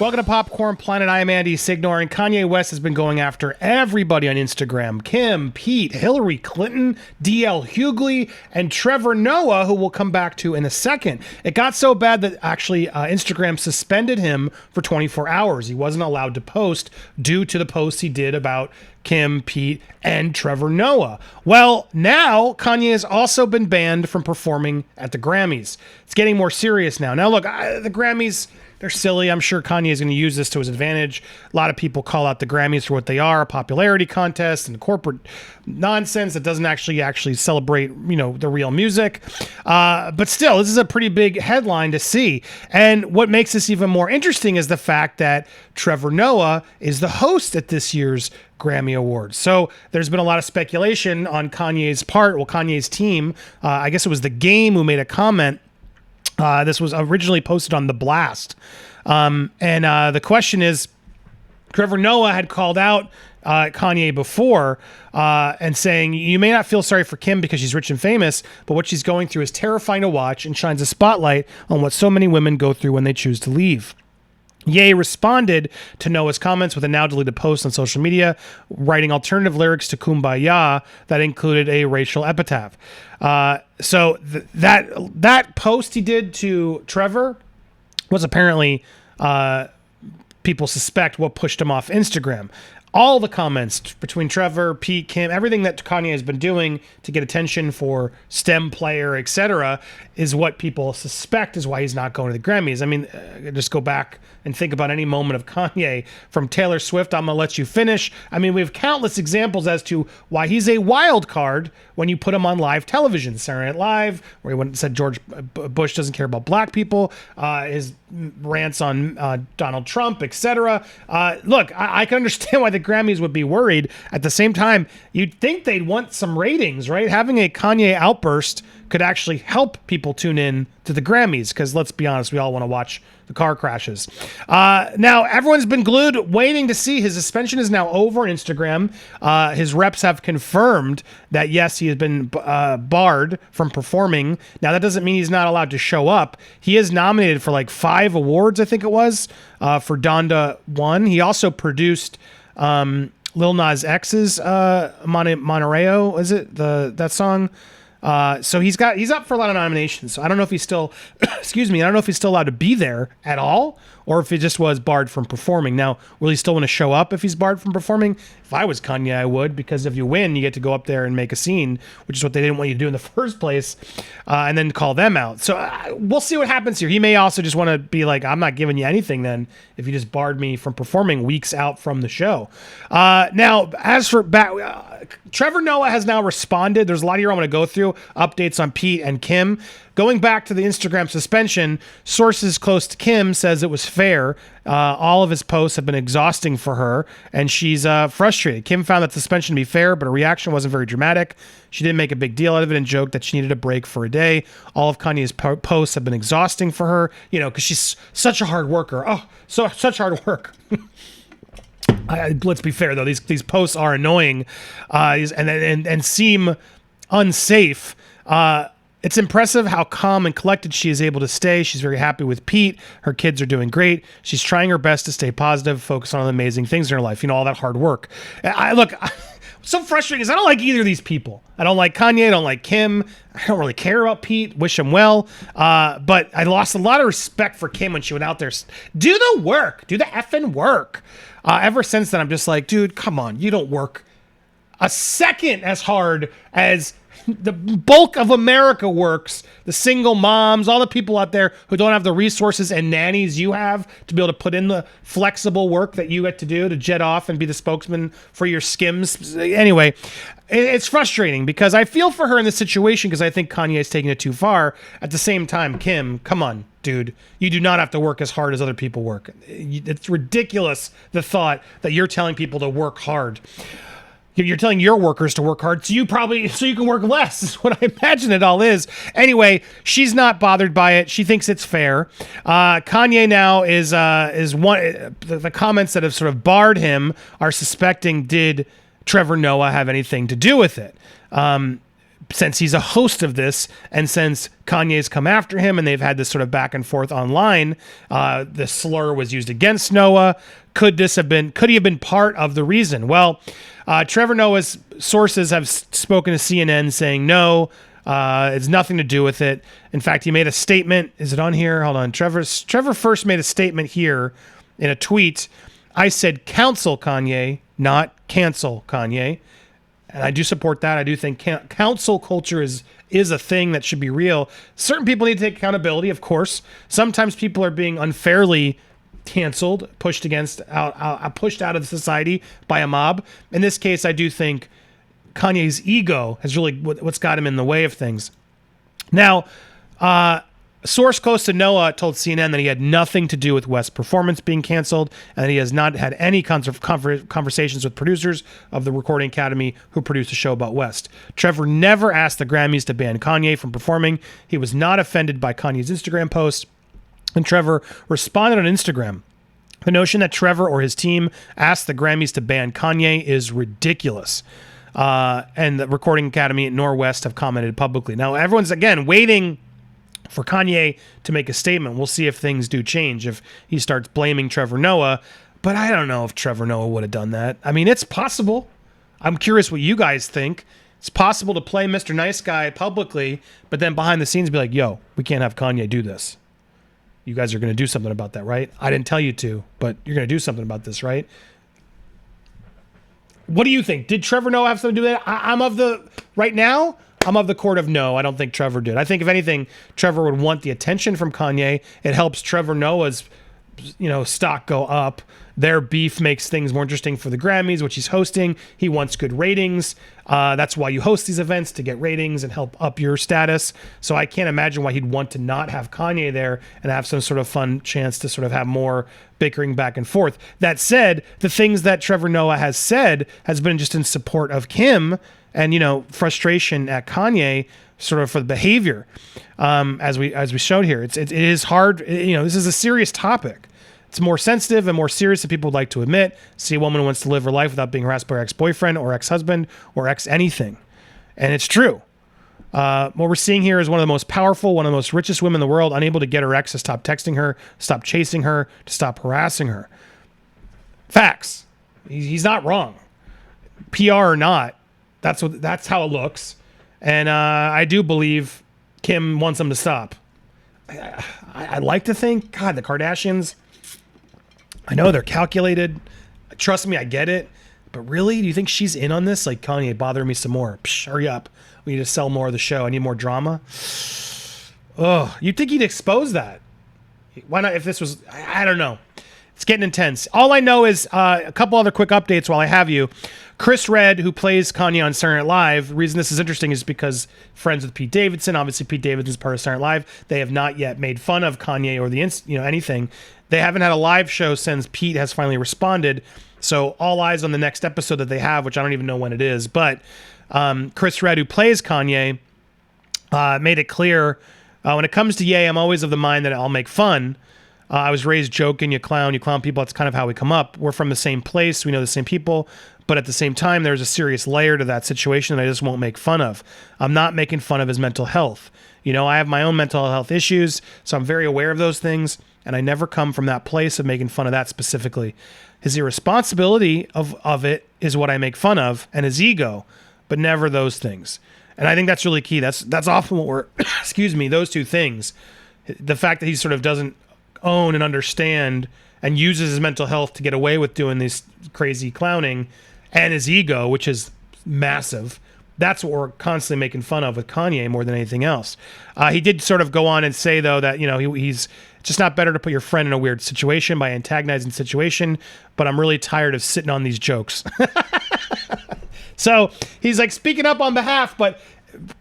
Welcome to Popcorn Planet. I am Andy Signor, and Kanye West has been going after everybody on Instagram. Kim, Pete, Hillary Clinton, D.L. Hughley, and Trevor Noah, who we'll come back to in a second. It got so bad that actually Instagram suspended him for 24 hours. He wasn't allowed to post due to the posts he did about Kim, Pete, and Trevor Noah. Well, now Kanye has also been banned from performing at the Grammys. It's getting more serious now. Now, look, the Grammys, they're silly. I'm sure Kanye is going to use this to his advantage. A lot of people call out the Grammys for what they are, a popularity contest and corporate nonsense that doesn't actually celebrate, the real music. But still, this is a pretty big headline to see. And what makes this even more interesting is the fact that Trevor Noah is the host at this year's Grammy Awards. So there's been a lot of speculation on Kanye's part. Well, Kanye's team, I guess it was The Game who made a comment. This was originally posted on The Blast. And the question is, Trevor Noah had called out Kanye before and saying, you may not feel sorry for Kim because she's rich and famous, but what she's going through is terrifying to watch and shines a spotlight on what so many women go through when they choose to leave. Ye responded to Noah's comments with a now deleted post on social media, writing alternative lyrics to Kumbaya that included a racial epitaph. So that post he did to Trevor was apparently, people suspect, what pushed him off Instagram. All the comments between Trevor, Pete, Kim, everything that Kanye has been doing to get attention for STEM player, etc., is what people suspect is why he's not going to the Grammys. I mean, just go back and think about any moment of Kanye, from Taylor Swift, I'm Gonna Let You Finish. I mean, we have countless examples as to why he's a wild card when you put him on live television. Saturday Night Live, where he went and said George Bush doesn't care about black people, his rants on Donald Trump, etc. Look, I can understand why the Grammys would be worried. At the same time, you'd think they'd want some ratings, right? Having a Kanye outburst could actually help people tune in to the Grammys, because let's be honest, we all want to watch the car crashes. Now, everyone's been glued, waiting to see. His suspension is now over on Instagram. His reps have confirmed that, yes, he has been barred from performing. Now, that doesn't mean he's not allowed to show up. He is nominated for like 5 awards, I think it was, for Donda 1. He also produced Lil Nas X's Monoreo, is it? That song? So he's up for a lot of nominations. So I don't know if he's still, excuse me, I don't know if he's still allowed to be there at all, or if he just was barred from performing. Now, will he still want to show up if he's barred from performing? If I was Kanye, I would, because if you win, you get to go up there and make a scene, which is what they didn't want you to do in the first place, and then call them out. So we'll see what happens here. He may also just want to be like, I'm not giving you anything then if you just barred me from performing weeks out from the show. Now, as for Trevor Noah has now responded. There's a lot here I want to go through. Updates on Pete and Kim. Going back to the Instagram suspension, sources close to Kim says it was fair. All of his posts have been exhausting for her, and she's frustrated. Kim found that suspension to be fair, but her reaction wasn't very dramatic. She didn't make a big deal out of it and joked that she needed a break for a day. All of Kanye's posts have been exhausting for her, because she's such a hard worker. Oh, such hard work. Let's be fair, though. These posts are annoying and seem unsafe. It's impressive how calm and collected she is able to stay. She's very happy with Pete. Her kids are doing great. She's trying her best to stay positive, focus on the amazing things in her life. All that hard work. What's so frustrating is I don't like either of these people. I don't like Kanye. I don't like Kim. I don't really care about Pete. Wish him well. But I lost a lot of respect for Kim when she went out there. Do the work. Do the effing work. Ever since then, I'm just like, dude, come on. You don't work a second as hard as the bulk of America works. The single moms, all the people out there who don't have the resources and nannies you have to be able to put in the flexible work that you get to do to jet off and be the spokesman for your Skims. Anyway, it's frustrating because I feel for her in this situation because I think Kanye is taking it too far. At the same time, Kim, come on, dude. You do not have to work as hard as other people work. It's ridiculous, the thought that you're telling people to work hard. You're telling your workers to work hard, so you can work less, is what I imagine it all is. Anyway, she's not bothered by it. She thinks it's fair. Kanye now is one. The comments that have sort of barred him are suspecting, did Trevor Noah have anything to do with it? since he's a host of this, and since Kanye's come after him and they've had this sort of back and forth online, the slur was used against Noah. Could he have been part of the reason? Well, Trevor Noah's sources have spoken to CNN saying no, it's nothing to do with it. In fact, he made a statement. Is it on here? Hold on. Trevor first made a statement here in a tweet. I said counsel Kanye, not cancel Kanye. And I do support that. I do think council culture is a thing that should be real. Certain people need to take accountability, of course. Sometimes people are being unfairly canceled, pushed out of the society by a mob. In this case, I do think Kanye's ego has really what's got him in the way of things. Now, a source close to Noah told CNN that he had nothing to do with West's performance being canceled, and that he has not had any conversations with producers of the Recording Academy who produced a show about West. Trevor never asked the Grammys to ban Kanye from performing. He was not offended by Kanye's Instagram post, and Trevor responded on Instagram. The notion that Trevor or his team asked the Grammys to ban Kanye is ridiculous. And the Recording Academy nor West have commented publicly. Now, everyone's, again, waiting for Kanye to make a statement. We'll see if things do change, if he starts blaming Trevor Noah. But I don't know if Trevor Noah would have done that. I mean, it's possible. I'm curious what you guys think. It's possible to play Mr. Nice Guy publicly, but then behind the scenes be like, yo, we can't have Kanye do this. You guys are going to do something about that, right? I didn't tell you to, but you're going to do something about this, right? What do you think? Did Trevor Noah have something to do with that? Right now, I'm of the court of no. I don't think Trevor did. I think if anything, Trevor would want the attention from Kanye. It helps Trevor Noah's, stock go up. Their beef makes things more interesting for the Grammys, which he's hosting. He wants good ratings. That's why you host these events, to get ratings and help up your status. So I can't imagine why he'd want to not have Kanye there and have some sort of fun chance to sort of have more bickering back and forth. That said, the things that Trevor Noah has said has been just in support of Kim and, frustration at Kanye sort of for the behavior, as we showed here. It is hard. This is a serious topic. It's more sensitive and more serious than people would like to admit. See a woman who wants to live her life without being harassed by her ex-boyfriend or ex-husband or ex-anything. And it's true. What we're seeing here is one of the most powerful, one of the most richest women in the world, unable to get her ex to stop texting her, stop chasing her, to stop harassing her. Facts. He's not wrong. PR or not, that's how it looks. And I do believe Kim wants them to stop. I like to think, God, the Kardashians, I know they're calculated. Trust me, I get it. But really, do you think she's in on this? Like, Kanye, bother me some more. Psh, hurry up. We need to sell more of the show. I need more drama. Oh, you'd think he'd expose that. Why not? If this was, I don't know. It's getting intense. All I know is a couple other quick updates while I have you. Chris Redd, who plays Kanye on Saturday Night Live, the reason this is interesting is because friends with Pete Davidson. Obviously, Pete Davidson is part of Saturday Night Live. They have not yet made fun of Kanye or anything. They haven't had a live show since Pete has finally responded. So all eyes on the next episode that they have, which I don't even know when it is. But Chris Redd, who plays Kanye, made it clear, when it comes to Ye, I'm always of the mind that I'll make fun. I was raised joking, you clown people. That's kind of how we come up. We're from the same place. We know the same people. But at the same time, there's a serious layer to that situation that I just won't make fun of. I'm not making fun of his mental health. I have my own mental health issues, so I'm very aware of those things. And I never come from that place of making fun of that specifically. His irresponsibility of it is what I make fun of, and his ego, but never those things. And I think that's really key. That's often what we're, those two things. The fact that he sort of doesn't own and understand and uses his mental health to get away with doing this crazy clowning, and his ego, which is massive. That's what we're constantly making fun of with Kanye more than anything else. He did sort of go on and say, though, that, he's just not better to put your friend in a weird situation by antagonizing the situation, but I'm really tired of sitting on these jokes. So he's like speaking up on behalf, but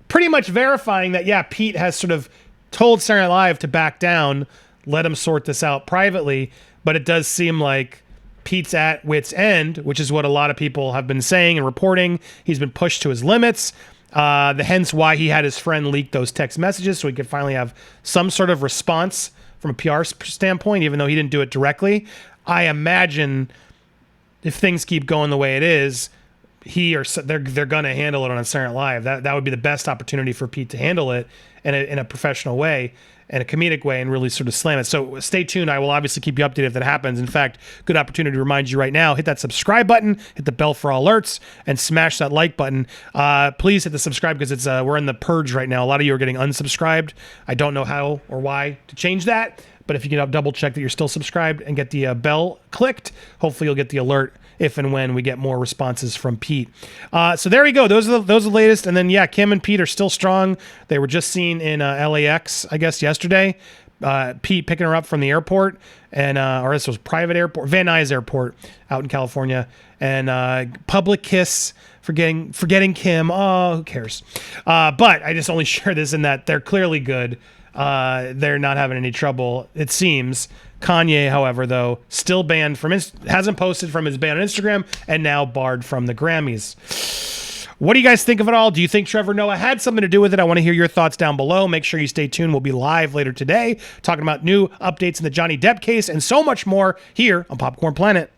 pretty much verifying that, yeah, Pete has sort of told Saturday Night Live to back down, let him sort this out privately, but it does seem like Pete's at wit's end, which is what a lot of people have been saying and reporting. He's been pushed to his limits. Hence why he had his friend leak those text messages so he could finally have some sort of response from a PR standpoint, even though he didn't do it directly. I imagine if things keep going the way it is, they're gonna handle it on Saturday Night Live. That would be the best opportunity for Pete to handle it in a professional way and a comedic way and really sort of slam it. So stay tuned. I will obviously keep you updated if that happens. In fact, good opportunity to remind you right now, hit that subscribe button, hit the bell for all alerts, and smash that like button. Please hit the subscribe because we're in the purge right now. A lot of you are getting unsubscribed. I don't know how or why to change that, but if you can double check that you're still subscribed and get the bell clicked, hopefully you'll get the alert if and when we get more responses from Pete. So there you go. Those are the latest. And then, yeah, Kim and Pete are still strong. They were just seen in LAX, I guess, yesterday. Pete picking her up from the airport, and or this was private airport, Van Nuys Airport out in California. And public kiss, forgetting Kim. Oh, who cares? But I just only share this in that they're clearly good. They're not having any trouble, it seems. Kanye, however, though, still banned from hasn't posted from his ban on Instagram and now barred from the Grammys. What do you guys think of it all? Do you think Trevor Noah had something to do with it? I want to hear your thoughts down below. Make sure you stay tuned. We'll be live later today talking about new updates in the Johnny Depp case and so much more here on Popcorn Planet.